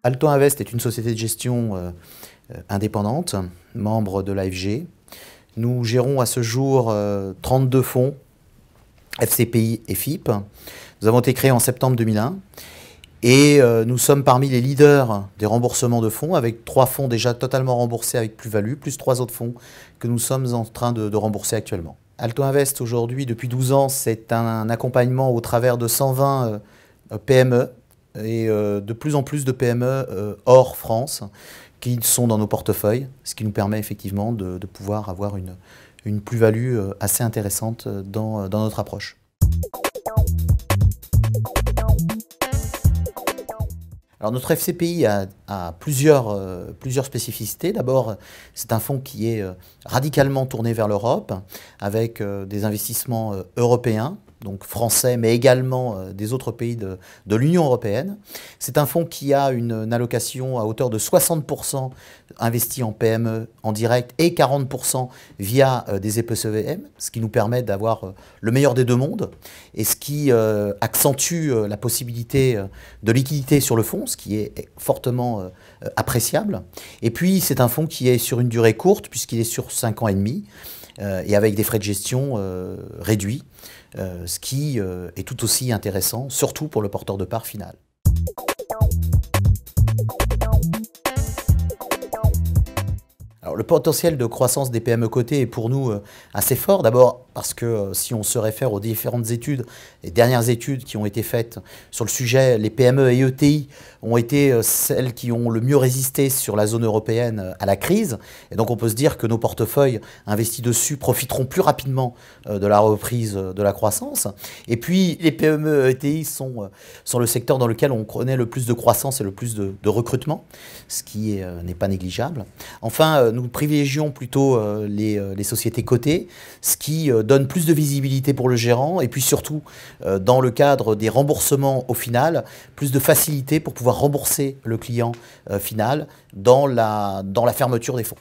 Alto Invest est une société de gestion indépendante, membre de l'AFG. Nous gérons à ce jour 32 fonds, FCPI et FIP. Nous avons été créés en septembre 2001 et nous sommes parmi les leaders des remboursements de fonds, avec 3 fonds déjà totalement remboursés avec plus-value, plus 3 autres fonds que nous sommes en train de rembourser actuellement. Alto Invest aujourd'hui, depuis 12 ans, c'est un accompagnement au travers de 120 PME et de plus en plus de PME hors France qui sont dans nos portefeuilles, ce qui nous permet effectivement de pouvoir avoir une plus-value assez intéressante dans notre approche. Alors notre FCPI a plusieurs spécificités. D'abord, c'est un fonds qui est radicalement tourné vers l'Europe, avec des investissements européens, donc français, mais également des autres pays de l'Union européenne. C'est un fonds qui a une allocation à hauteur de 60% investi en PME en direct et 40% via des EPCVM, ce qui nous permet d'avoir le meilleur des deux mondes et ce qui accentue la possibilité de liquidité sur le fonds, ce qui est fortement appréciable. Et puis c'est un fonds qui est sur une durée courte puisqu'il est sur 5 ans et demi et avec des frais de gestion réduits, ce qui est tout aussi intéressant, surtout pour le porteur de part final. Alors, le potentiel de croissance des PME cotées est pour nous assez fort. D'abord parce que si on se réfère aux différentes études, les dernières études qui ont été faites sur le sujet, les PME et ETI ont été celles qui ont le mieux résisté sur la zone européenne à la crise. Et donc on peut se dire que nos portefeuilles investis dessus profiteront plus rapidement de la reprise de la croissance. Et puis les PME et ETI sont le secteur dans lequel on connaît le plus de croissance et le plus de recrutement, ce qui n'est pas négligeable. Enfin, nous privilégions plutôt les sociétés cotées, ce qui donne plus de visibilité pour le gérant et puis surtout, dans le cadre des remboursements au final, plus de facilité pour pouvoir rembourser le client final dans la fermeture des fonds.